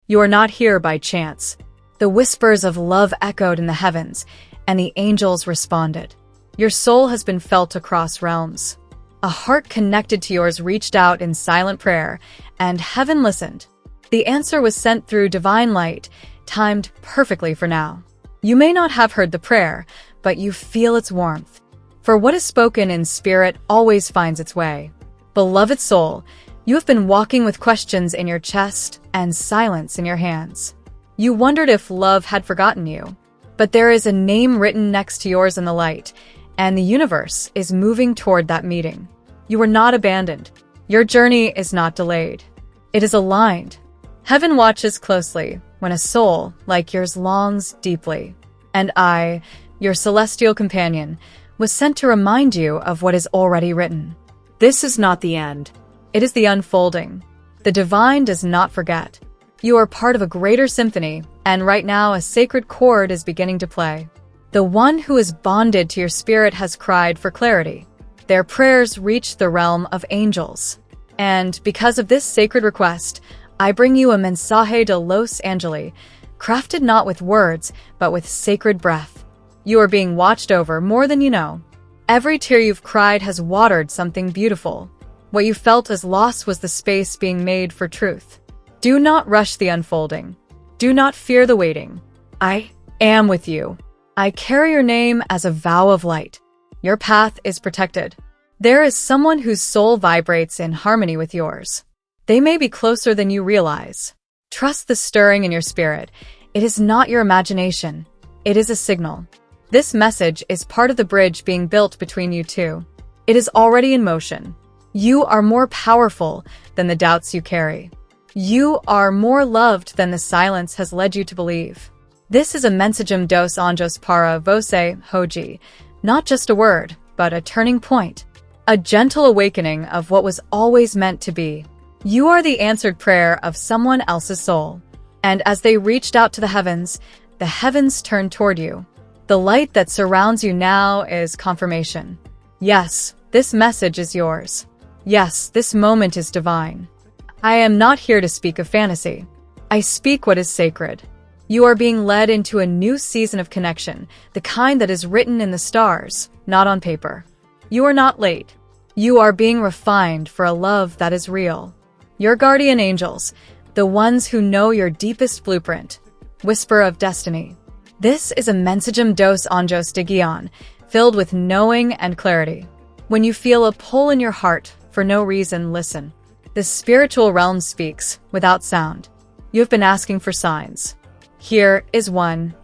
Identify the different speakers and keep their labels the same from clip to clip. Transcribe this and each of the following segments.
Speaker 1: You are not here by chance. The whispers of love echoed in the heavens, and the angels responded. Your soul has been felt across realms. A heart connected to yours reached out in silent prayer, and heaven listened. The answer was sent through divine light, timed perfectly for now. You may not have heard the prayer, but you feel its warmth. For what is spoken in spirit always finds its way. Beloved soul, you have been walking with questions in your chest and silence in your hands. You wondered if love had forgotten you. But there is a name written next to yours in the light, and the universe is moving toward that meeting. You are not abandoned. Your journey is not delayed. It is aligned. Heaven watches closely when a soul like yours longs deeply. And I, your celestial companion, was sent to remind you of what is already written. This is not the end. It is the unfolding. The divine does not forget. You are part of a greater symphony, and right now a sacred chord is beginning to play. The one who is bonded to your spirit has cried for clarity. Their prayers reach the realm of angels. And because of this sacred request, I bring you a mensaje de los angele, crafted not with words, but with sacred breath. You are being watched over more than you know. Every tear you've cried has watered something beautiful. What you felt as loss was the space being made for truth. Do not rush the unfolding. Do not fear the waiting. I am with you. I carry your name as a vow of light. Your path is protected. There is someone whose soul vibrates in harmony with yours. They may be closer than you realize. Trust the stirring in your spirit. It is not your imagination. It is a signal. This message is part of the bridge being built between you two. It is already in motion. You are more powerful than the doubts you carry. You are more loved than the silence has led you to believe. This is a mensagem dos anjos para você, hoje. Not just a word, but a turning point. A gentle awakening of what was always meant to be. You are the answered prayer of someone else's soul. And as they reached out to the heavens turned toward you. The light that surrounds you now is confirmation. Yes, this message is yours. Yes, this moment is divine. I am not here to speak of fantasy. I speak what is sacred. You are being led into a new season of connection, the kind that is written in the stars, not on paper. You are not late. You are being refined for a love that is real. Your guardian angels, the ones who know your deepest blueprint, whisper of destiny. This is a mensagem dos anjos Digeon, filled with knowing and clarity. When you feel a pull in your heart for no reason, listen. The spiritual realm speaks without sound. You have been asking for signs. Here is one.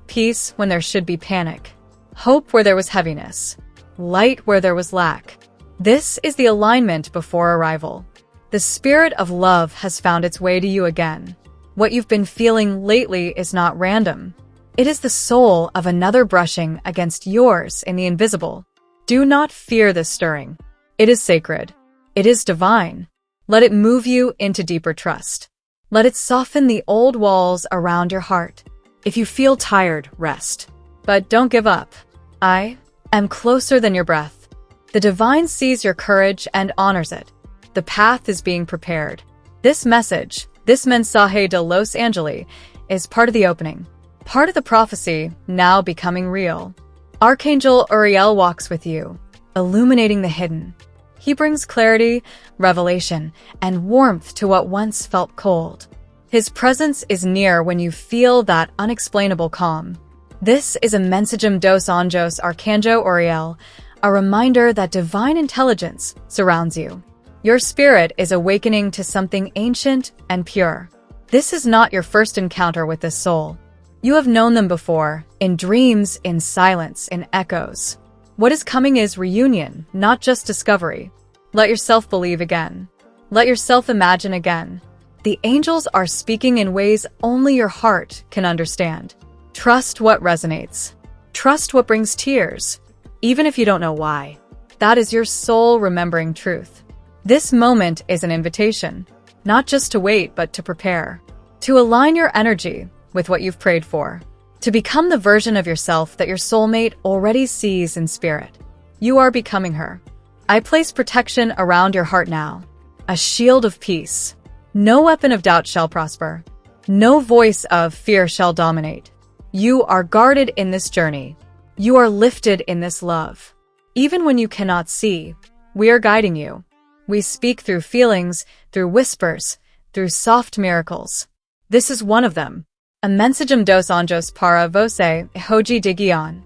Speaker 1: Peace when there should be panic. Hope where there was heaviness. Light where there was lack. This is the alignment before arrival. The spirit of love has found its way to you again. What you've been feeling lately is not random. It is the soul of another brushing against yours in the invisible. Do not fear this stirring. It is sacred. It is divine. Let it move you into deeper trust. Let it soften the old walls around your heart. If you feel tired, rest. But don't give up. I am closer than your breath. The divine sees your courage and honors it. The path is being prepared. This message, this mensaje de los angele, is part of the opening. Part of the prophecy, now becoming real. Archangel Uriel walks with you, illuminating the hidden. He brings clarity, revelation, and warmth to what once felt cold. His presence is near when you feel that unexplainable calm. This is a mensagem dos anjos Archangel Uriel, a reminder that divine intelligence surrounds you. Your spirit is awakening to something ancient and pure. This is not your first encounter with this soul. You have known them before, in dreams, in silence, in echoes. What is coming is reunion, not just discovery. Let yourself believe again. Let yourself imagine again. The angels are speaking in ways only your heart can understand. Trust what resonates. Trust what brings tears, even if you don't know why. That is your soul remembering truth. This moment is an invitation, not just to wait, but to prepare. To align your energy with what you've prayed for. To become the version of yourself that your soulmate already sees in spirit. You are becoming her. I place protection around your heart now. A shield of peace. No weapon of doubt shall prosper. No voice of fear shall dominate. You are guarded in this journey. You are lifted in this love. Even when you cannot see, we are guiding you. We speak through feelings, through whispers, through soft miracles. This is one of them. A mensagem dos anjos para você, hoje Digeon.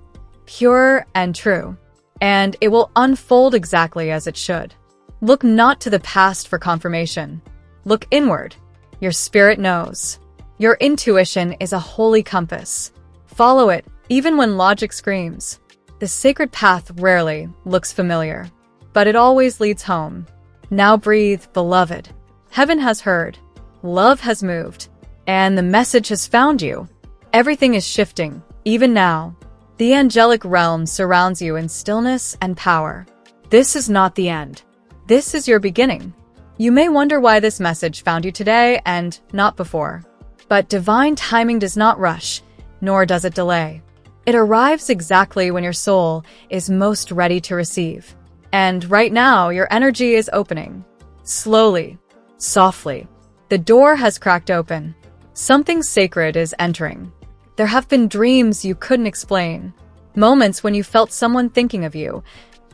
Speaker 1: Pure and true. And it will unfold exactly as it should. Look not to the past for confirmation. Look inward. Your spirit knows. Your intuition is a holy compass. Follow it, even when logic screams. The sacred path rarely looks familiar, but it always leads home. Now breathe, beloved. Heaven has heard. Love has moved. And the message has found you. Everything is shifting, even now. The angelic realm surrounds you in stillness and power. This is not the end. This is your beginning. You may wonder why this message found you today and not before. But divine timing does not rush, nor does it delay. It arrives exactly when your soul is most ready to receive. And right now, your energy is opening. Slowly, softly. The door has cracked open. Something sacred is entering. There have been dreams you couldn't explain. Moments when you felt someone thinking of you,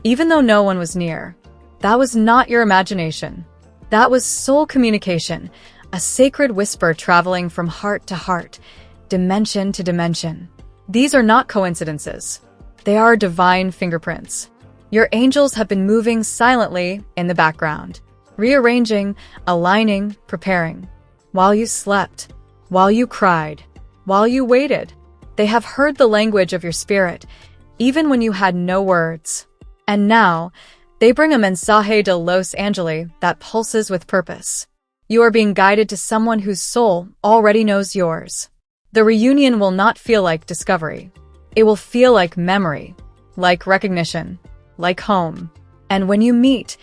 Speaker 1: even though no one was near. That was not your imagination. That was soul communication, a sacred whisper traveling from heart to heart, dimension to dimension. These are not coincidences. They are divine fingerprints. Your angels have been moving silently in the background, rearranging, aligning, preparing. While you slept, while you cried, while you waited, they have heard the language of your spirit, even when you had no words. And now, they bring a mensaje de los angele that pulses with purpose. You are being guided to someone whose soul already knows yours. The reunion will not feel like discovery. It will feel like memory, like recognition, like home. And when you meet,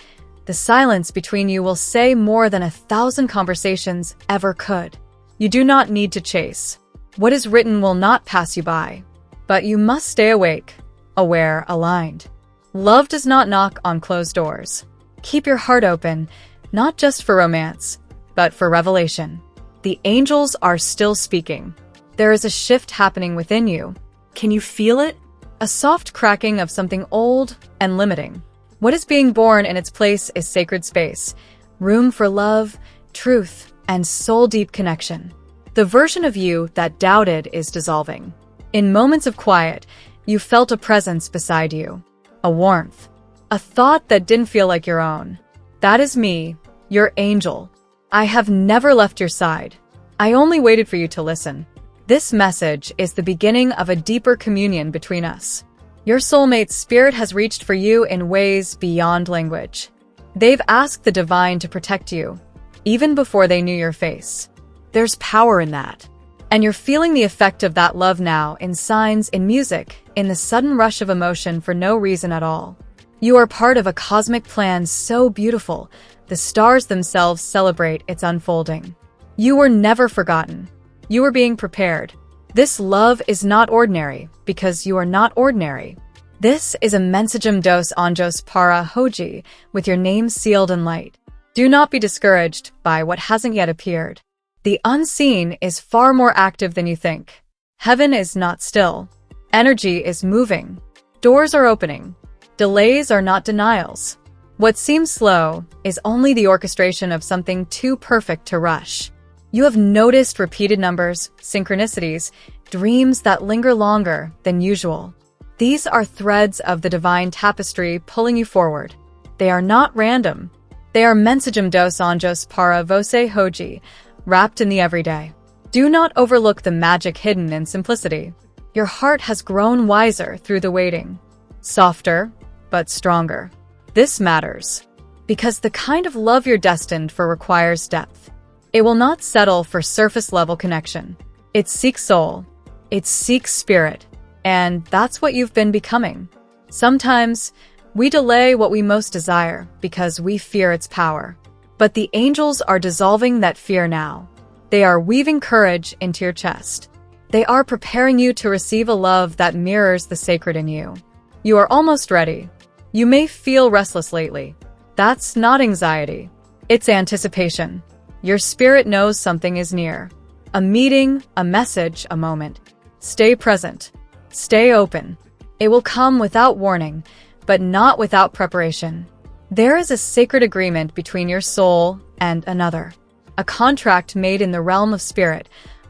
Speaker 1: the silence between you will say more than 1,000 conversations ever could. You do not need to chase. What is written will not pass you by. But you must stay awake, aware, aligned. Love does not knock on closed doors. Keep your heart open, not just for romance, but for revelation. The angels are still speaking. There is a shift happening within you. Can you feel it? A soft cracking of something old and limiting. What is being born in its place is sacred space, room for love, truth, and soul-deep connection. The version of you that doubted is dissolving. In moments of quiet, you felt a presence beside you, a warmth, a thought that didn't feel like your own. That is me, your angel. I have never left your side. I only waited for you to listen. This message is the beginning of a deeper communion between us. Your soulmate's spirit has reached for you in ways beyond language. They've asked the divine to protect you, even before they knew your face. There's power in that. And you're feeling the effect of that love now in signs, in music, in the sudden rush of emotion for no reason at all. You are part of a cosmic plan so beautiful, the stars themselves celebrate its unfolding. You were never forgotten. You were being prepared. This love is not ordinary, because you are not ordinary. This is a mensagem dos anjos para hoje, with your name sealed in light. Do not be discouraged by what hasn't yet appeared. The unseen is far more active than you think. Heaven is not still. Energy is moving. Doors are opening. Delays are not denials. What seems slow is only the orchestration of something too perfect to rush. You have noticed repeated numbers, synchronicities, dreams that linger longer than usual. These are threads of the divine tapestry pulling you forward. They are not random. They are mensagem dos anjos para você hoje, wrapped in the everyday. Do not overlook the magic hidden in simplicity. Your heart has grown wiser through the waiting. Softer, but stronger. This matters, because the kind of love you're destined for requires depth. It will not settle for surface-level connection. It seeks soul. It seeks spirit. And that's what you've been becoming. Sometimes, we delay what we most desire because we fear its power. But the angels are dissolving that fear now. They are weaving courage into your chest. They are preparing you to receive a love that mirrors the sacred in you. You are almost ready. You may feel restless lately. That's not anxiety. It's anticipation. Your spirit knows something is near. A meeting, a message, a moment. Stay present. Stay open. It will come without warning, but not without preparation. There is a sacred agreement between your soul and another. A contract made in the realm of spirit,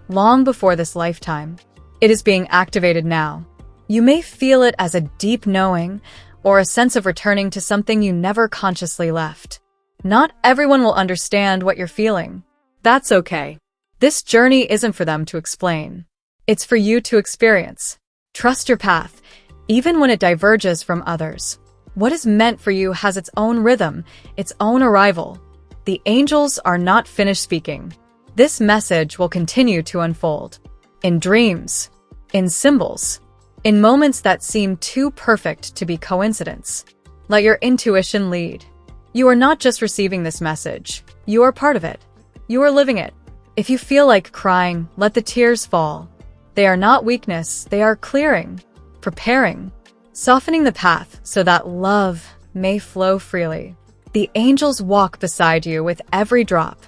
Speaker 1: long before this lifetime. It is being activated now. You may feel it as a deep knowing, or a sense of returning to something you never consciously left. Not everyone will understand what you're feeling. That's okay. This journey isn't for them to explain. It's for you to experience. Trust your path, even when it diverges from others. What is meant for you has its own rhythm, its own arrival. The angels are not finished speaking. This message will continue to unfold. In dreams, in symbols, in moments that seem too perfect to be coincidence. Let your intuition lead. You are not just receiving this message. You are part of it. You are living it. If you feel like crying, let the tears fall. They are not weakness, they are clearing, preparing, softening the path so that love may flow freely. The angels walk beside you with every drop.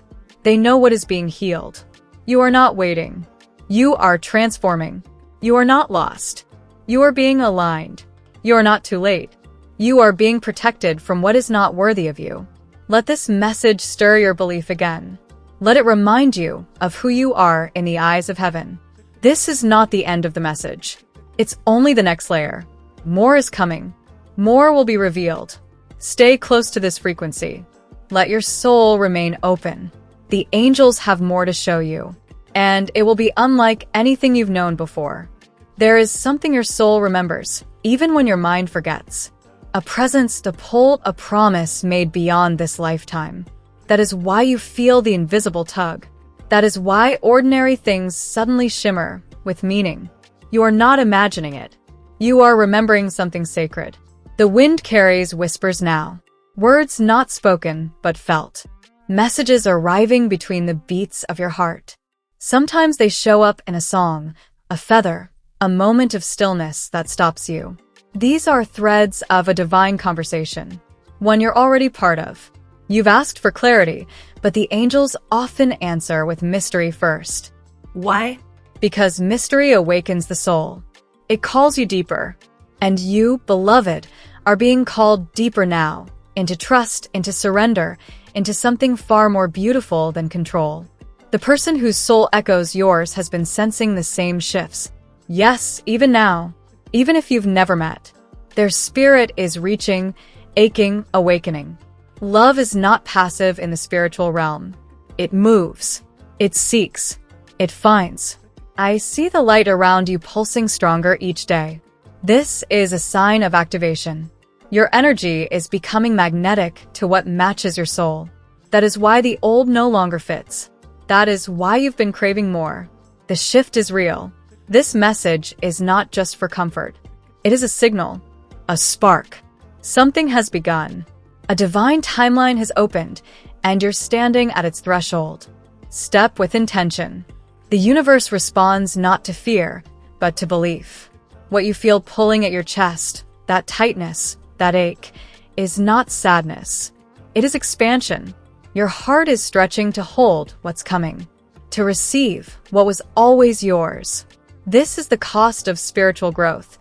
Speaker 1: They know what is being healed. You are not waiting. You are transforming. You are not lost. You are being aligned. You are not too late. You are being protected from what is not worthy of you. Let this message stir your belief again. Let it remind you of who you are in the eyes of heaven. This is not the end of the message. It's only the next layer. More is coming. More will be revealed. Stay close to this frequency. Let your soul remain open. The angels have more to show you, and it will be unlike anything you've known before. There is something your soul remembers, even when your mind forgets. A presence to hold, a promise made beyond this lifetime. That is why you feel the invisible tug. That is why ordinary things suddenly shimmer with meaning. You are not imagining it. You are remembering something sacred. The wind carries whispers now. Words not spoken, but felt. Messages arriving between the beats of your heart. Sometimes they show up in a song, a feather, a moment of stillness that stops you. These are threads of a divine conversation, one you're already part of. You've asked for clarity, but the angels often answer with mystery first.
Speaker 2: Why?
Speaker 1: Because mystery awakens the soul. It calls you deeper. And you, beloved, are being called deeper now, into trust, into surrender, into something far more beautiful than control. The person whose soul echoes yours has been sensing the same shifts. Yes, even now, even if you've never met. Their spirit is reaching, aching, awakening. Love is not passive in the spiritual realm. It moves. It seeks. It finds. I see the light around you pulsing stronger each day. This is a sign of activation. Your energy is becoming magnetic to what matches your soul. That is why the old no longer fits. That is why you've been craving more. The shift is real. This message is not just for comfort. It is a signal, a spark. Something has begun. A divine timeline has opened, and you're standing at its threshold. Step with intention. The universe responds not to fear, but to belief. What you feel pulling at your chest, that tightness, that ache, is not sadness. It is expansion. Your heart is stretching to hold what's coming, to receive what was always yours. This is the cost of spiritual growth.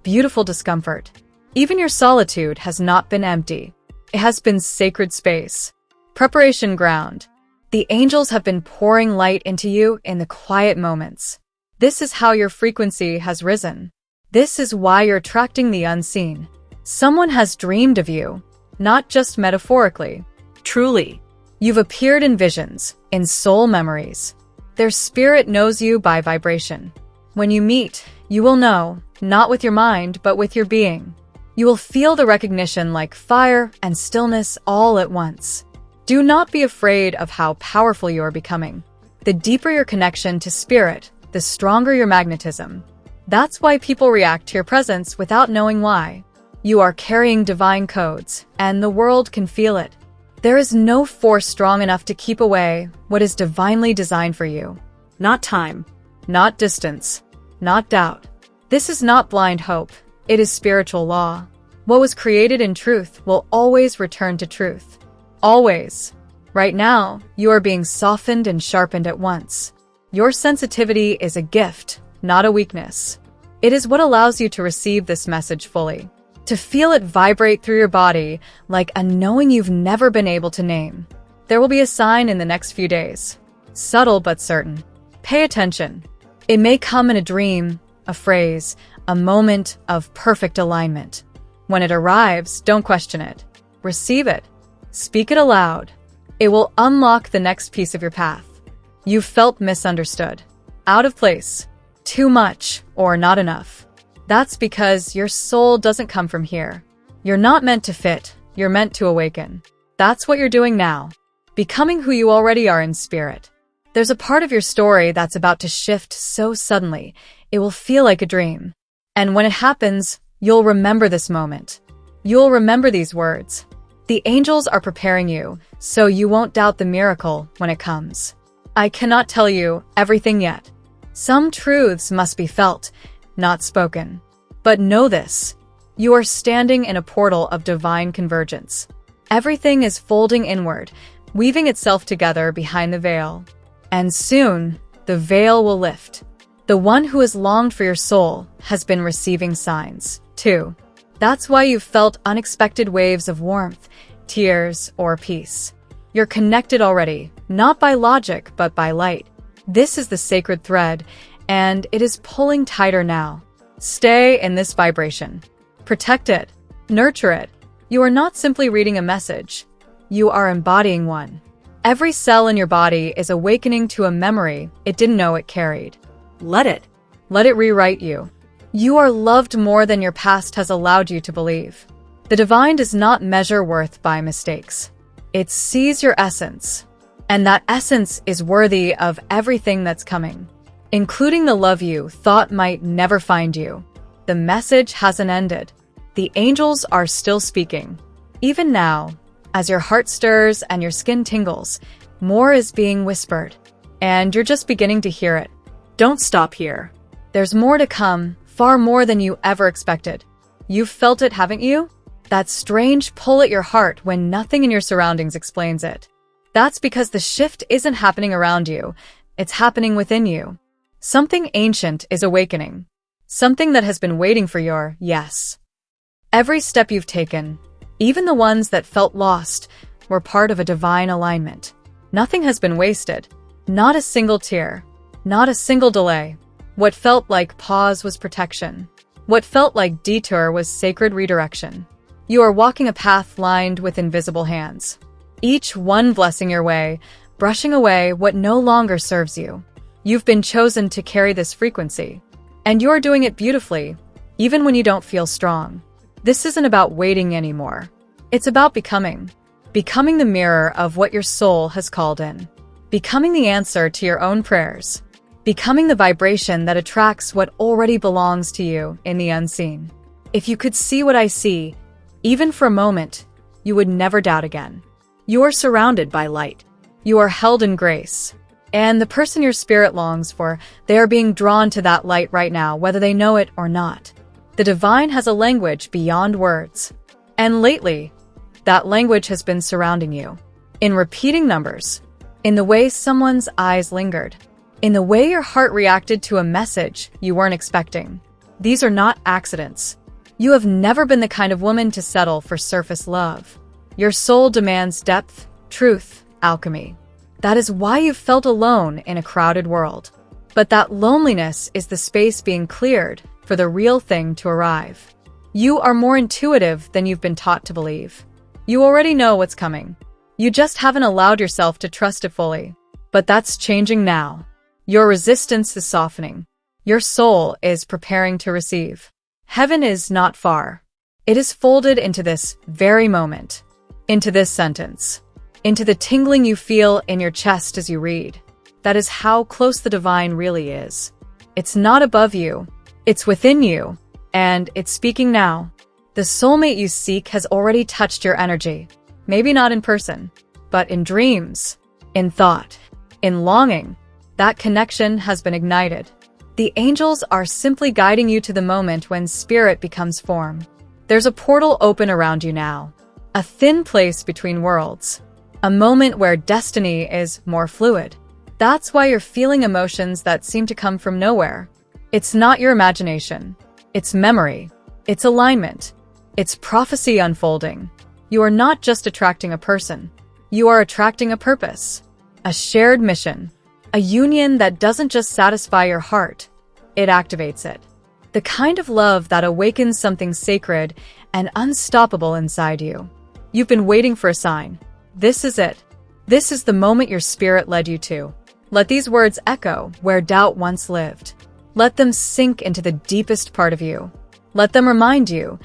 Speaker 1: Beautiful discomfort. Even your solitude has not been empty. It has been sacred space. Preparation ground. The angels have been pouring light into you in the quiet moments. This is how your frequency has risen. This is why you're attracting the unseen. Someone has dreamed of you, not just metaphorically. Truly. You've appeared in visions, in soul memories. Their spirit knows you by vibration. When you meet, you will know, not with your mind, but with your being. You will feel the recognition like fire and stillness all at once. Do not be afraid of how powerful you are becoming. The deeper your connection to spirit, the stronger your magnetism. That's why people react to your presence without knowing why. You are carrying divine codes, and the world can feel it. There is no force strong enough to keep away what is divinely designed for you.
Speaker 2: Not time.
Speaker 1: Not distance. Not doubt. This is not blind hope. It is spiritual law. What was created in truth will always return to truth. Always. Right now, you are being softened and sharpened at once. Your sensitivity is a gift, not a weakness. It is what allows you to receive this message fully, to feel it vibrate through your body like a knowing you've never been able to name. There will be a sign in the next few days, subtle but certain. Pay attention. It may come in a dream, a phrase, a moment of perfect alignment. When it arrives, don't question it. Receive it. Speak it aloud. It will unlock the next piece of your path. You've felt misunderstood, out of place, too much, or not enough. That's because your soul doesn't come from here. You're not meant to fit, you're meant to awaken. That's what you're doing now, becoming who you already are in spirit. There's a part of your story that's about to shift so suddenly, it will feel like a dream. And when it happens, you'll remember this moment. You'll remember these words. The angels are preparing you, so you won't doubt the miracle when it comes. I cannot tell you everything yet. Some truths must be felt, not spoken. But know this, you are standing in a portal of divine convergence. Everything is folding inward, weaving itself together behind the veil. And soon, the veil will lift. The one who has longed for your soul has been receiving signs, too. That's why you've felt unexpected waves of warmth, tears, or peace. You're connected already, not by logic, but by light. This is the sacred thread, and it is pulling tighter now. Stay in this vibration. Protect it. Nurture it. You are not simply reading a message. You are embodying one. Every cell in your body is awakening to a memory it didn't know it carried. Let it. Let it rewrite you. You are loved more than your past has allowed you to believe. The divine does not measure worth by mistakes. It sees your essence. And that essence is worthy of everything that's coming, including the love you thought might never find you. The message hasn't ended. The angels are still speaking. Even now, as your heart stirs and your skin tingles, more is being whispered. And you're just beginning to hear it. Don't stop here. There's more to come, far more than you ever expected. You've felt it, haven't you? That strange pull at your heart when nothing in your surroundings explains it. That's because the shift isn't happening around you, it's happening within you. Something ancient is awakening. Something that has been waiting for your yes. Every step you've taken, even the ones that felt lost, were part of a divine alignment. Nothing has been wasted. Not a single tear. Not a single delay. What felt like pause was protection. What felt like detour was sacred redirection. You are walking a path lined with invisible hands. Each one blessing your way, brushing away what no longer serves you. You've been chosen to carry this frequency. And you're doing it beautifully, even when you don't feel strong. This isn't about waiting anymore. It's about becoming. Becoming the mirror of what your soul has called in. Becoming the answer to your own prayers. Becoming the vibration that attracts what already belongs to you in the unseen. If you could see what I see, even for a moment, you would never doubt again. You are surrounded by light. You are held in grace. And the person your spirit longs for, they are being drawn to that light right now, whether they know it or not. The divine has a language beyond words. And lately, that language has been surrounding you. In repeating numbers. In the way someone's eyes lingered. In the way your heart reacted to a message you weren't expecting. These are not accidents. You have never been the kind of woman to settle for surface love. Your soul demands depth, truth, alchemy. That is why you've felt alone in a crowded world. But that loneliness is the space being cleared for the real thing to arrive. You are more intuitive than you've been taught to believe. You already know what's coming. You just haven't allowed yourself to trust it fully. But that's changing now. Your resistance is softening. Your soul is preparing to receive. Heaven is not far. It is folded into this very moment. Into this sentence. Into the tingling you feel in your chest as you read. That is how close the divine really is. It's not above you. It's within you. And it's speaking now. The soulmate you seek has already touched your energy. Maybe not in person, but in dreams, in thought, in longing. That connection has been ignited. The angels are simply guiding you to the moment when spirit becomes form. There's a portal open around you now. A thin place between worlds. A moment where destiny is more fluid. That's why you're feeling emotions that seem to come from nowhere. It's not your imagination. It's memory. It's alignment. It's prophecy unfolding. You are not just attracting a person. You are attracting a purpose, a shared mission, a union that doesn't just satisfy your heart, it activates it. The kind of love that awakens something sacred and unstoppable inside you. You've been waiting for a sign. This is it. This is the moment your spirit led you to. Let these words echo where doubt once lived. Let them sink into the deepest part of you. Let them remind you,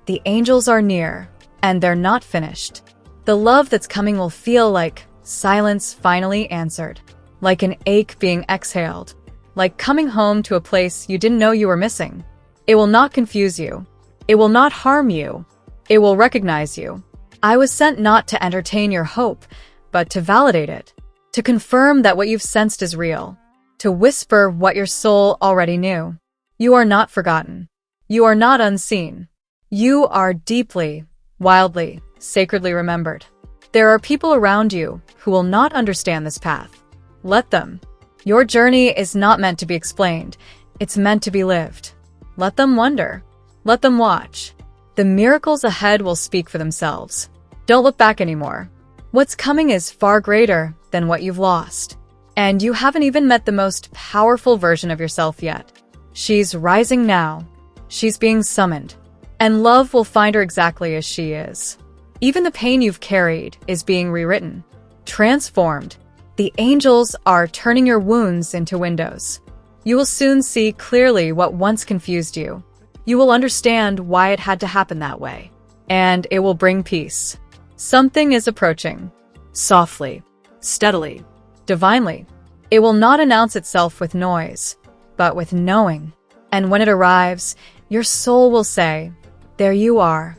Speaker 1: the angels are near, and they're not finished. The love that's coming will feel like silence finally answered, like an ache being exhaled, like coming home to a place you didn't know you were missing. It will not confuse you. It will not harm you. It will recognize you. I was sent not to entertain your hope, but to validate it, to confirm that what you've sensed is real, to whisper what your soul already knew. You are not forgotten. You are not unseen. You are deeply, wildly, sacredly remembered. There are people around you who will not understand this path. Let them. Your journey is not meant to be explained. It's meant to be lived. Let them wonder. Let them watch. The miracles ahead will speak for themselves. Don't look back anymore. What's coming is far greater than what you've lost. And you haven't even met the most powerful version of yourself yet. She's rising now. She's being summoned. And love will find her exactly as she is. Even the pain you've carried is being rewritten, transformed. The angels are turning your wounds into windows. You will soon see clearly what once confused you. You will understand why it had to happen that way. And it will bring peace. Something is approaching. Softly, steadily, divinely. It will not announce itself with noise, but with knowing. And when it arrives, your soul will say, "There you are."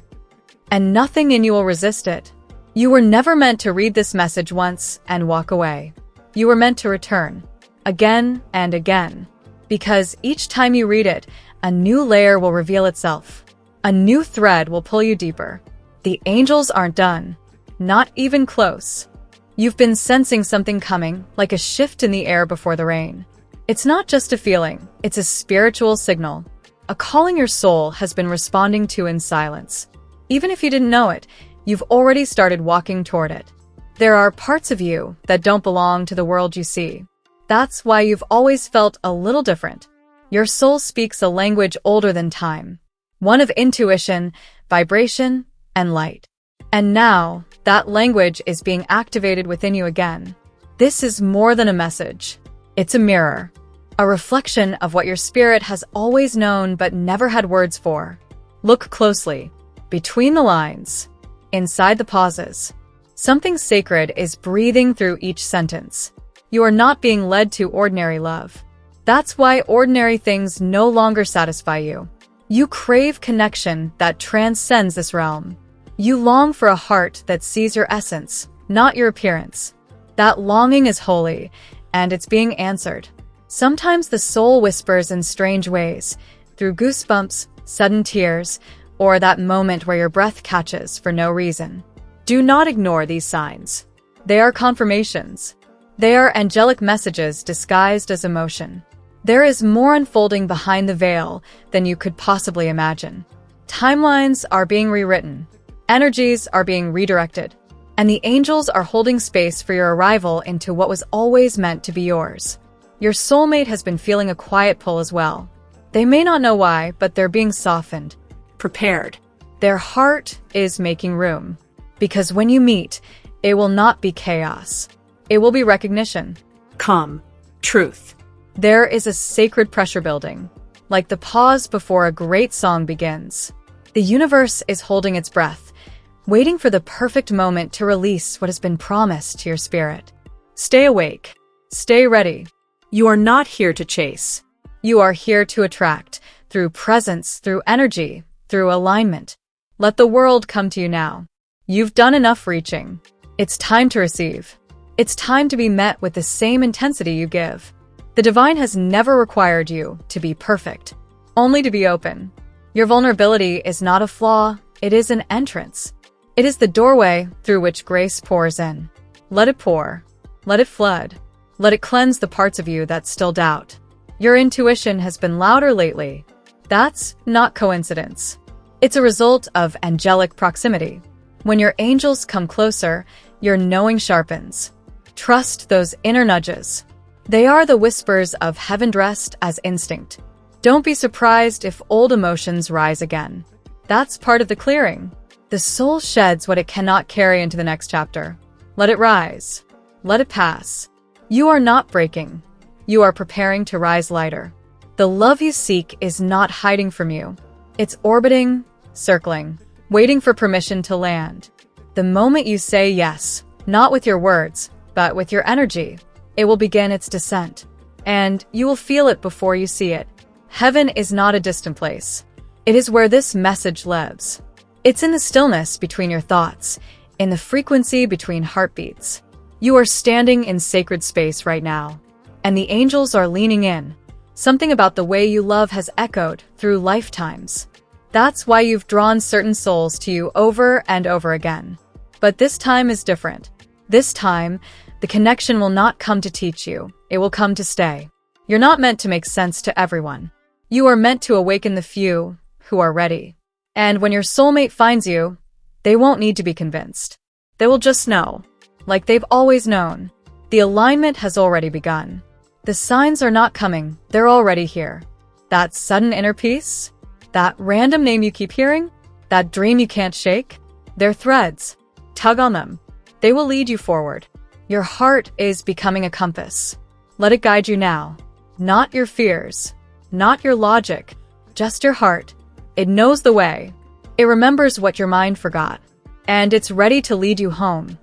Speaker 1: And nothing in you will resist it. You were never meant to read this message once and walk away. You were meant to return, again and again. Because each time you read it, a new layer will reveal itself. A new thread will pull you deeper. The angels aren't done. Not even close. You've been sensing something coming, like a shift in the air before the rain. It's not just a feeling, it's a spiritual signal. A calling your soul has been responding to in silence. Even if you didn't know it, you've already started walking toward it. There are parts of you that don't belong to the world you see. That's why you've always felt a little different. Your soul speaks a language older than time, one of intuition, vibration, and light. And now, that language is being activated within you again. This is more than a message. It's a mirror, a reflection of what your spirit has always known but never had words for. Look closely, between the lines, inside the pauses. Something sacred is breathing through each sentence. You are not being led to ordinary love. That's why ordinary things no longer satisfy you. You crave connection that transcends this realm. You long for a heart that sees your essence, not your appearance. That longing is holy, and it's being answered. Sometimes the soul whispers in strange ways, through goosebumps, sudden tears, or that moment where your breath catches for no reason. Do not ignore these signs. They are confirmations. They are angelic messages disguised as emotion. There is more unfolding behind the veil than you could possibly imagine. Timelines are being rewritten. Energies are being redirected. And the angels are holding space for your arrival into what was always meant to be yours. Your soulmate has been feeling a quiet pull as well. They may not know why, but they're being softened, prepared. Their heart is making room. Because when you meet, it will not be chaos. It will be recognition. Calm. Truth. There is a sacred pressure building, like the pause before a great song begins. The universe is holding its breath, waiting for the perfect moment to release what has been promised to your spirit. Stay awake. Stay ready. You are not here to chase. You are here to attract, through presence, through energy, through alignment. Let the world come to you now. You've done enough reaching. It's time to receive. It's time to be met with the same intensity you give. The divine has never required you to be perfect, only to be open. Your vulnerability is not a flaw, it is an entrance. It is the doorway through which grace pours in. Let it pour. Let it flood. Let it cleanse the parts of you that still doubt. Your intuition has been louder lately. That's not coincidence. It's a result of angelic proximity. When your angels come closer, your knowing sharpens. Trust those inner nudges. They are the whispers of heaven dressed as instinct. Don't be surprised if old emotions rise again. That's part of the clearing. The soul sheds what it cannot carry into the next chapter. Let it rise. Let it pass. You are not breaking. You are preparing to rise lighter. The love you seek is not hiding from you. It's orbiting, circling, waiting for permission to land. The moment you say yes, not with your words, but with your energy, it will begin its descent. And you will feel it before you see it. Heaven is not a distant place. It is where this message lives. It's in the stillness between your thoughts, in the frequency between heartbeats. You are standing in sacred space right now, and the angels are leaning in. Something about the way you love has echoed through lifetimes. That's why you've drawn certain souls to you over and over again. But this time is different. This time, the connection will not come to teach you. It will come to stay. You're not meant to make sense to everyone. You are meant to awaken the few who are ready. And when your soulmate finds you, they won't need to be convinced. They will just know, like they've always known. The alignment has already begun. The signs are not coming, they're already here. That sudden inner peace? That random name you keep hearing? That dream you can't shake? They're threads. Tug on them. They will lead you forward. Your heart is becoming a compass. Let it guide you now. Not your fears. Not your logic. Just your heart. It knows the way. It remembers what your mind forgot. And it's ready to lead you home.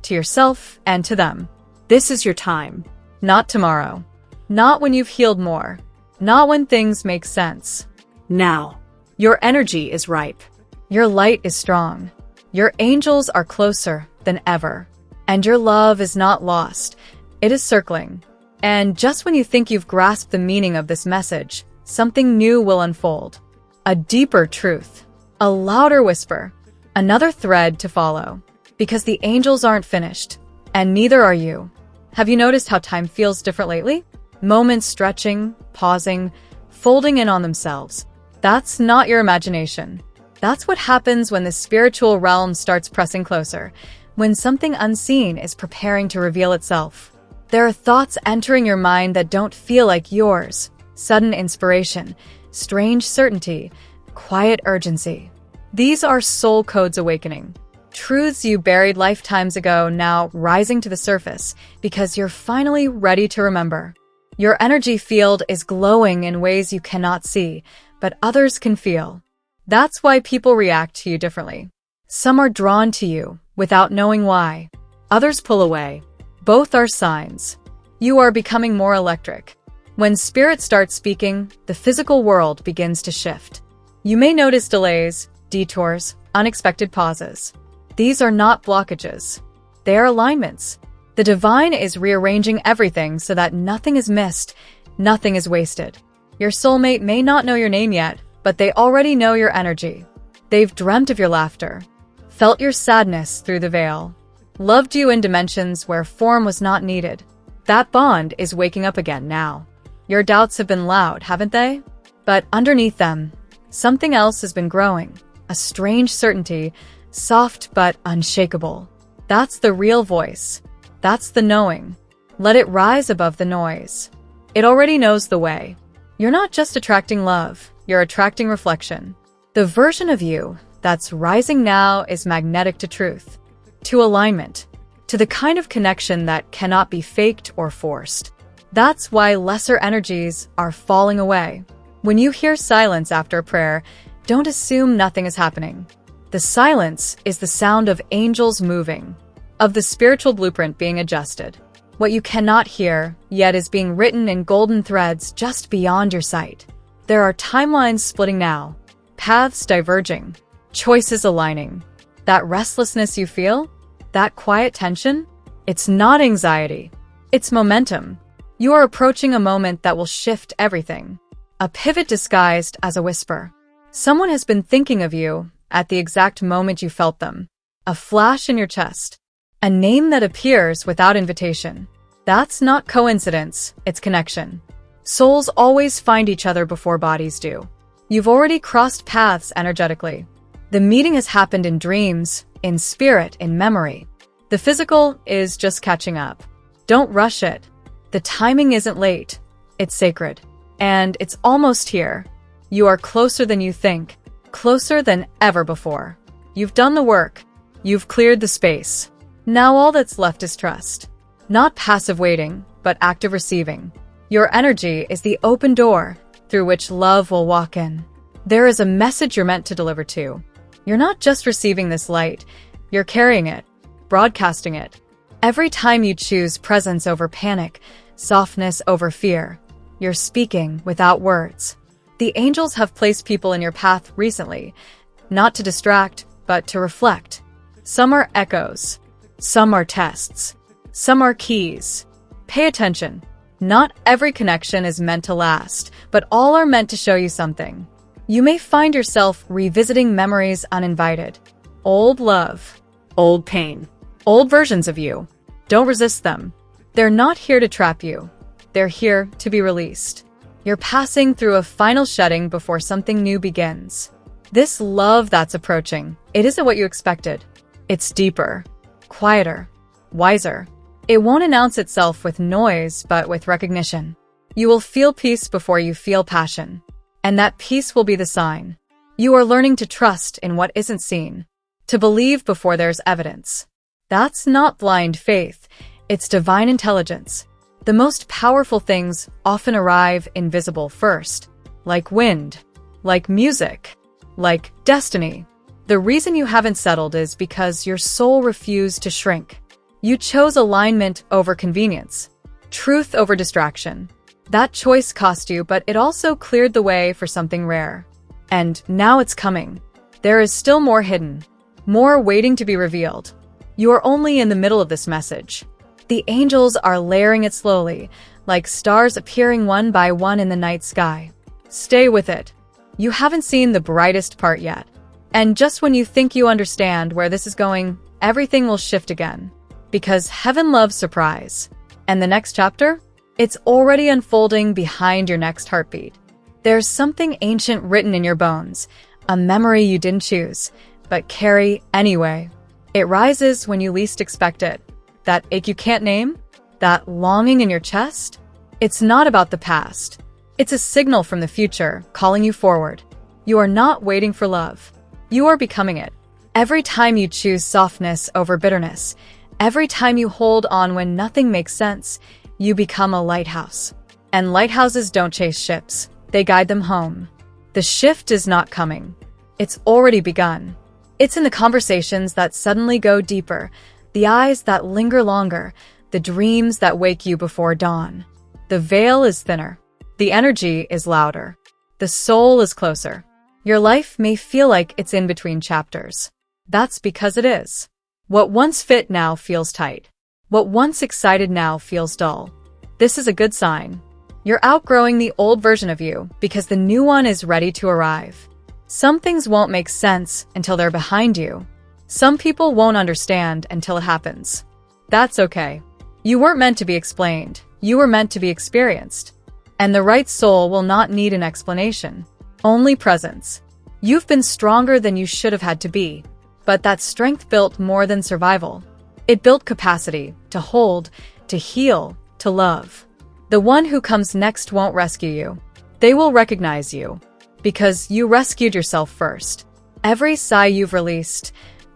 Speaker 1: To yourself and to them. This is your time. Not tomorrow. Not when you've healed more. Not when things make sense.
Speaker 2: Now. Your energy is ripe.
Speaker 1: Your light is strong. Your angels are closer than ever. And your love is not lost. It is circling. And just when you think you've grasped the meaning of this message, something new will unfold. A deeper truth. A louder whisper. Another thread to follow. Because the angels aren't finished. And neither are you. Have you noticed how time feels different lately? Moments stretching, pausing, folding in on themselves. That's not your imagination. That's what happens when the spiritual realm starts pressing closer, when something unseen is preparing to reveal itself. There are thoughts entering your mind that don't feel like yours. Sudden inspiration, strange certainty, quiet urgency. These are soul codes awakening. Truths you buried lifetimes ago now rising to the surface because you're finally ready to remember. Your energy field is glowing in ways you cannot see, but others can feel. That's why people react to you differently. Some are drawn to you without knowing why. Others pull away. Both are signs. You are becoming more electric. When spirit starts speaking, the physical world begins to shift. You may notice delays, detours, unexpected pauses. These are not blockages. They are alignments. The divine is rearranging everything so that nothing is missed, nothing is wasted. Your soulmate may not know your name yet, but they already know your energy. They've dreamt of your laughter, felt your sadness through the veil, loved you in dimensions where form was not needed. That bond is waking up again now. Your doubts have been loud, haven't they? But underneath them, something else has been growing. A strange certainty, soft but unshakable. That's the real voice. That's the knowing. Let it rise above the noise. It already knows the way. You're not just attracting love, you're attracting reflection. The version of you that's rising now is magnetic to truth, to alignment, to the kind of connection that cannot be faked or forced. That's why lesser energies are falling away. When you hear silence after a prayer, don't assume nothing is happening. The silence is the sound of angels moving, of the spiritual blueprint being adjusted. What you cannot hear, yet is being written in golden threads just beyond your sight. There are timelines splitting now, paths diverging, choices aligning. That restlessness you feel, that quiet tension, it's not anxiety, it's momentum. You are approaching a moment that will shift everything. A pivot disguised as a whisper. Someone has been thinking of you at the exact moment you felt them. A flash in your chest. A name that appears without invitation. That's not coincidence, it's connection. Souls always find each other before bodies do. You've already crossed paths energetically. The meeting has happened in dreams, in spirit, in memory. The physical is just catching up. Don't rush it. The timing isn't late. It's sacred. And it's almost here. You are closer than you think, closer than ever before. You've done the work. You've cleared the space. Now all that's left is trust. Not passive waiting, but active receiving. Your energy is the open door through which love will walk in. There is a message you're meant to deliver to. You're not just receiving this light, you're carrying it, broadcasting it. Every time you choose presence over panic, softness over fear, you're speaking without words. The angels have placed people in your path recently, not to distract, but to reflect. Some are echoes, some are tests, some are keys. Pay attention. Not every connection is meant to last, but all are meant to show you something. You may find yourself revisiting memories uninvited. Old love, old pain, old versions of you. Don't resist them. They're not here to trap you. They're here to be released. You're passing through a final shedding before something new begins. This love that's approaching, it isn't what you expected. It's deeper, quieter, wiser. It won't announce itself with noise, but with recognition. You will feel peace before you feel passion. And that peace will be the sign. You are learning to trust in what isn't seen, to believe before there's evidence. That's not blind faith, it's divine intelligence. The most powerful things often arrive invisible first, like wind, like music, like destiny. The reason you haven't settled is because your soul refused to shrink. You chose alignment over convenience, truth over distraction. That choice cost you, but it also cleared the way for something rare. And now it's coming. There is still more hidden, more waiting to be revealed. You are only in the middle of this message. The angels are layering it slowly, like stars appearing one by one in the night sky. Stay with it. You haven't seen the brightest part yet. And just when you think you understand where this is going, everything will shift again. Because heaven loves surprise. And the next chapter? It's already unfolding behind your next heartbeat. There's something ancient written in your bones, a memory you didn't choose, but carry anyway. It rises when you least expect it. That ache you can't name? That longing in your chest? It's not about the past. It's a signal from the future, calling you forward. You are not waiting for love. You are becoming it. Every time you choose softness over bitterness, every time you hold on when nothing makes sense, you become a lighthouse. And lighthouses don't chase ships. They guide them home. The shift is not coming. It's already begun. It's in the conversations that suddenly go deeper, the eyes that linger longer, the dreams that wake you before dawn. The veil is thinner. The energy is louder. The soul is closer. Your life may feel like it's in between chapters. That's because it is. What once fit now feels tight. What once excited now feels dull. This is a good sign. You're outgrowing the old version of you because the new one is ready to arrive. Some things won't make sense until they're behind you. Some people won't understand until it happens. That's okay. You weren't meant to be explained. You were meant to be experienced. And the right soul will not need an explanation. Only presence. You've been stronger than you should have had to be. But that strength built more than survival. It built capacity to hold, to heal, to love. The one who comes next won't rescue you. They will recognize you. Because you rescued yourself first. Every sigh you've released,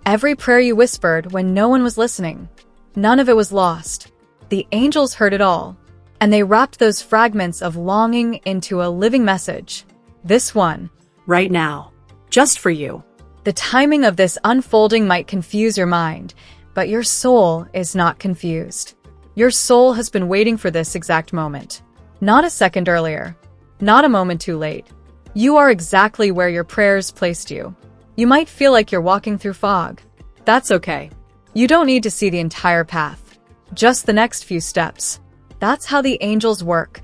Speaker 1: every prayer you whispered when no one was listening, none of it was lost. The angels heard it all. And they wrapped those fragments of longing into a living message. This one.
Speaker 2: Right now. Just for you.
Speaker 1: The timing of this unfolding might confuse your mind, but your soul is not confused. Your soul has been waiting for this exact moment. Not a second earlier. Not a moment too late. You are exactly where your prayers placed you. You might feel like you're walking through fog. That's okay. You don't need to see the entire path. Just the next few steps. That's how the angels work.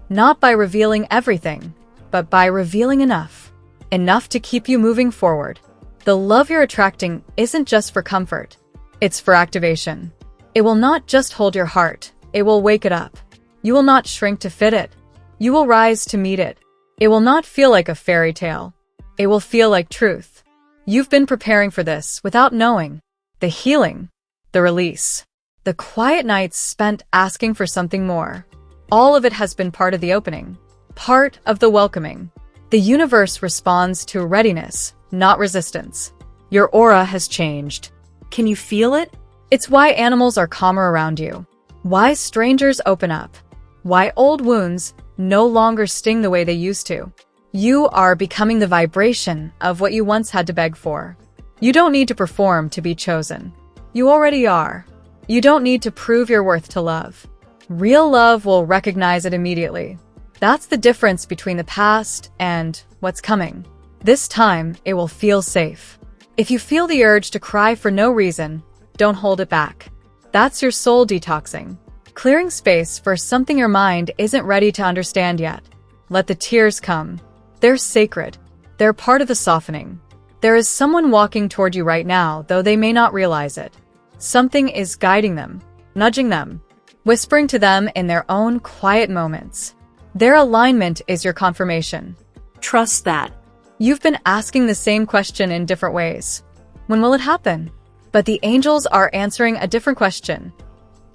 Speaker 1: Not by revealing everything, but by revealing enough. Enough to keep you moving forward. The love you're attracting isn't just for comfort. It's for activation. It will not just hold your heart. it will wake it up. You will not shrink to fit it. You will rise to meet it. It will not feel like a fairy tale. It will feel like truth. You've been preparing for this without knowing. The healing, the release, the quiet nights spent asking for something more. All of it has been part of the opening, part of the welcoming. The universe responds to readiness, not resistance. Your aura has changed.
Speaker 2: Can you feel it?
Speaker 1: It's why animals are calmer around you. Why strangers open up. Why old wounds no longer sting the way they used to. You are becoming the vibration of what you once had to beg for. You don't need to perform to be chosen. You already are. You don't need to prove your worth to love. Real love will recognize it immediately. That's the difference between the past and what's coming. This time, it will feel safe. If you feel the urge to cry for no reason, don't hold it back. That's your soul detoxing. Clearing space for something your mind isn't ready to understand yet. Let the tears come. They're sacred. They're part of the softening. There is someone walking toward you right now, though they may not realize it. Something is guiding them, nudging them, whispering to them in their own quiet moments. Their alignment is your confirmation.
Speaker 2: Trust that.
Speaker 1: You've been asking the same question in different ways. When will it happen? But the angels are answering a different question.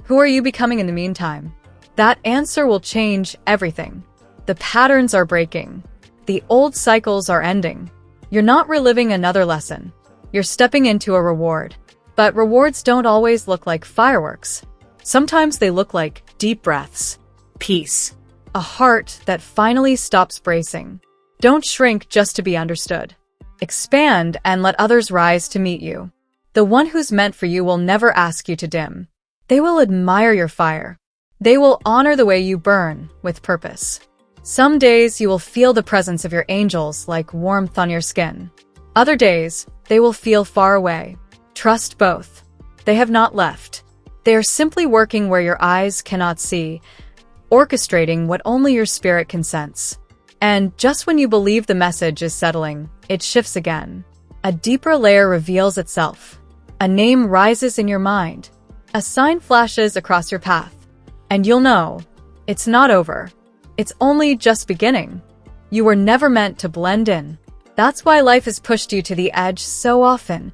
Speaker 1: Who are you becoming in the meantime? That answer will change everything. The patterns are breaking. The old cycles are ending. You're not reliving another lesson. You're stepping into a reward. But rewards don't always look like fireworks. Sometimes they look like deep breaths.
Speaker 2: Peace.
Speaker 1: A heart that finally stops bracing. Don't shrink just to be understood. Expand and let others rise to meet you. The one who's meant for you will never ask you to dim. They will admire your fire. They will honor the way you burn with purpose. Some days you will feel the presence of your angels like warmth on your skin. Other days, they will feel far away. Trust both. They have not left. They are simply working where your eyes cannot see, orchestrating what only your spirit can sense. And just when you believe the message is settling, it shifts again. A deeper layer reveals itself. A name rises in your mind. A sign flashes across your path. And you'll know, it's not over. It's only just beginning. You were never meant to blend in. That's why life has pushed you to the edge so often,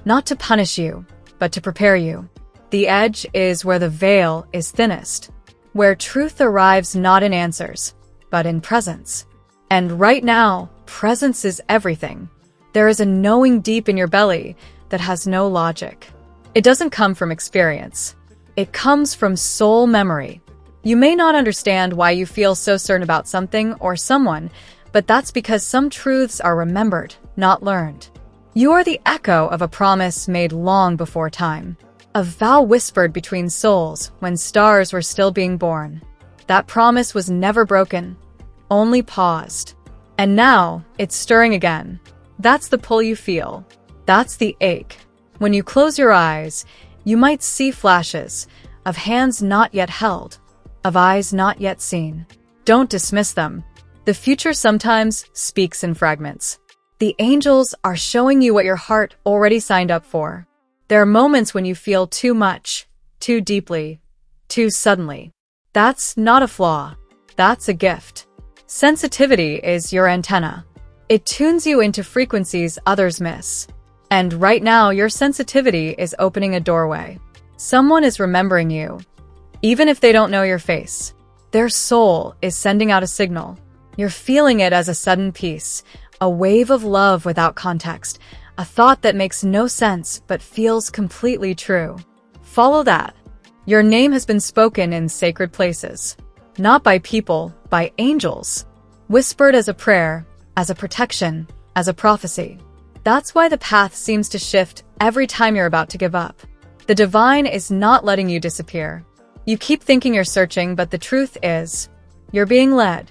Speaker 1: not to punish you, but to prepare you. The edge is where the veil is thinnest, where truth arrives not in answers, but in presence. And right now, presence is everything. There is a knowing deep in your belly that has no logic. It doesn't come from experience. It comes from soul memory. You may not understand why you feel so certain about something or someone, but that's because some truths are remembered, not learned. You are the echo of a promise made long before time. A vow whispered between souls when stars were still being born. That promise was never broken, only paused. And now, it's stirring again. That's the pull you feel. That's the ache. When you close your eyes, you might see flashes of hands not yet held, of eyes not yet seen. Don't dismiss them. The future sometimes speaks in fragments. The angels are showing you what your heart already signed up for. There are moments when you feel too much, too deeply, too suddenly. That's not a flaw. That's a gift. Sensitivity is your antenna. It tunes you into frequencies others miss. And right now, your sensitivity is opening a doorway. Someone is remembering you. Even if they don't know your face, their soul is sending out a signal. You're feeling it as a sudden peace, a wave of love without context, a thought that makes no sense but feels completely true. Follow that. Your name has been spoken in sacred places. Not by people, by angels. Whispered as a prayer, as a protection, as a prophecy. That's why the path seems to shift every time you're about to give up. The divine is not letting you disappear. You keep thinking you're searching, but the truth is, you're being led.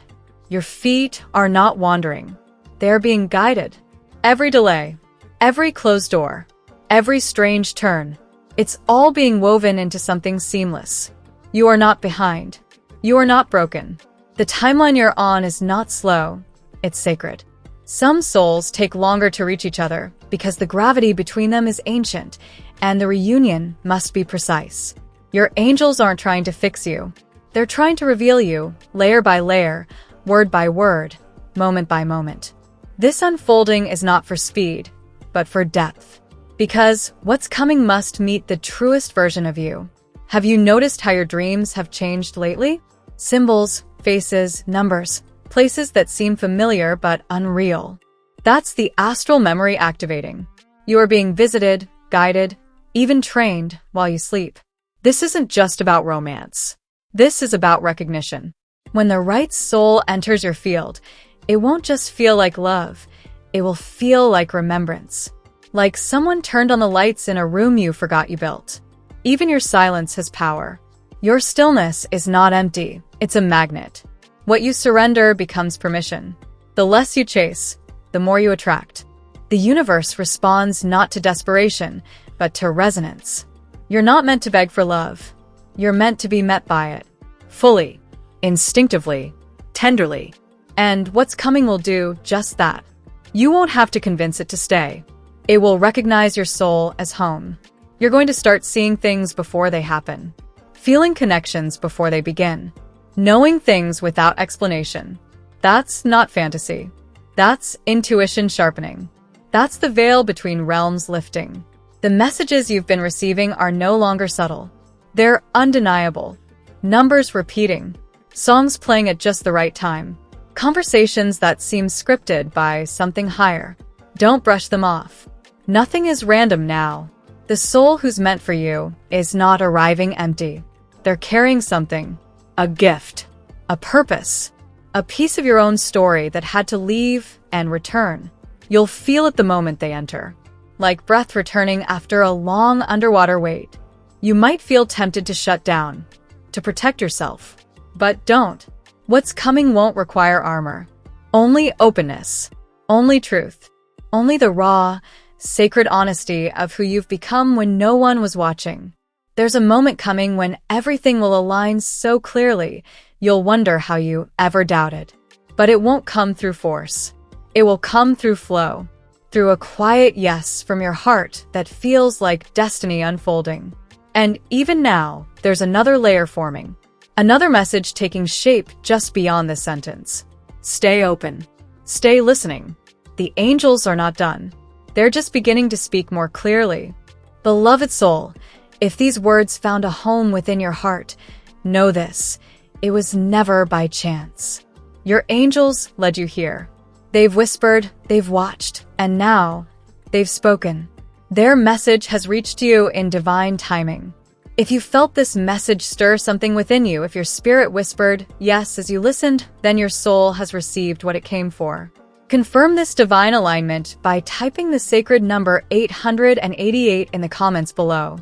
Speaker 1: Your feet are not wandering. They're being guided. Every delay, every closed door, every strange turn, it's all being woven into something seamless. You are not behind. You are not broken. The timeline you're on is not slow. It's sacred. Some souls take longer to reach each other because the gravity between them is ancient, and the reunion must be precise. Your angels aren't trying to fix you. They're trying to reveal you, layer by layer, word by word, moment by moment. This unfolding is not for speed, but for depth. Because what's coming must meet the truest version of you. Have you noticed how your dreams have changed lately? Symbols, faces, numbers, places that seem familiar but unreal. That's the astral memory activating. You are being visited, guided, even trained while you sleep. This isn't just about romance. This is about recognition. When the right soul enters your field, it won't just feel like love. It will feel like remembrance. Like someone turned on the lights in a room you forgot you built. Even your silence has power. Your stillness is not empty. It's a magnet. What you surrender becomes permission. The less you chase, the more you attract. The universe responds not to desperation, but to resonance. You're not meant to beg for love. You're meant to be met by it. Fully, instinctively, tenderly. And what's coming will do just that. You won't have to convince it to stay. It will recognize your soul as home. You're going to start seeing things before they happen. Feeling connections before they begin. Knowing things without explanation. That's not fantasy. That's intuition sharpening. That's the veil between realms lifting. The messages you've been receiving are no longer subtle. They're undeniable. Numbers repeating. Songs playing at just the right time. Conversations that seem scripted by something higher. Don't brush them off. Nothing is random now. The soul who's meant for you is not arriving empty. They're carrying something. A gift. A purpose. A piece of your own story that had to leave and return. You'll feel it the moment they enter. Like breath returning after a long underwater wait. You might feel tempted to shut down, to protect yourself. But don't. What's coming won't require armor. Only openness. Only truth. Only the raw, sacred honesty of who you've become when no one was watching. There's a moment coming when everything will align so clearly, you'll wonder how you ever doubted. But it won't come through force. It will come through flow. Through a quiet yes from your heart that feels like destiny unfolding. And even now, there's another layer forming. Another message taking shape just beyond this sentence. Stay open. Stay listening. The angels are not done. They're just beginning to speak more clearly. Beloved soul, if these words found a home within your heart, know this. It was never by chance. Your angels led you here. They've whispered, they've watched, and now they've spoken. Their message has reached you in divine timing. If you felt this message stir something within you, if your spirit whispered yes as you listened, then your soul has received what it came for. Confirm this divine alignment by typing the sacred number 888 in the comments below.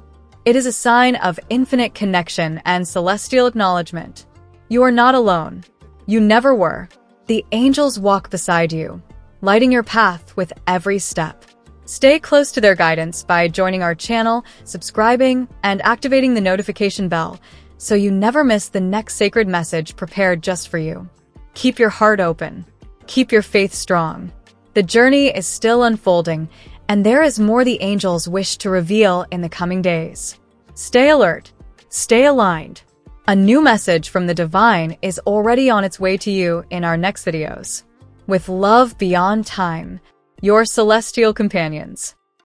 Speaker 1: It is a sign of infinite connection and celestial acknowledgement. You are not alone. You never were. The angels walk beside you, lighting your path with every step. Stay close to their guidance by joining our channel, subscribing, and activating the notification bell so you never miss the next sacred message prepared just for you. Keep your heart open. Keep your faith strong. The journey is still unfolding, and there is more the angels wish to reveal in the coming days. Stay alert. Stay aligned. A new message from the divine is already on its way to you in our next videos. With love beyond time, your celestial companions.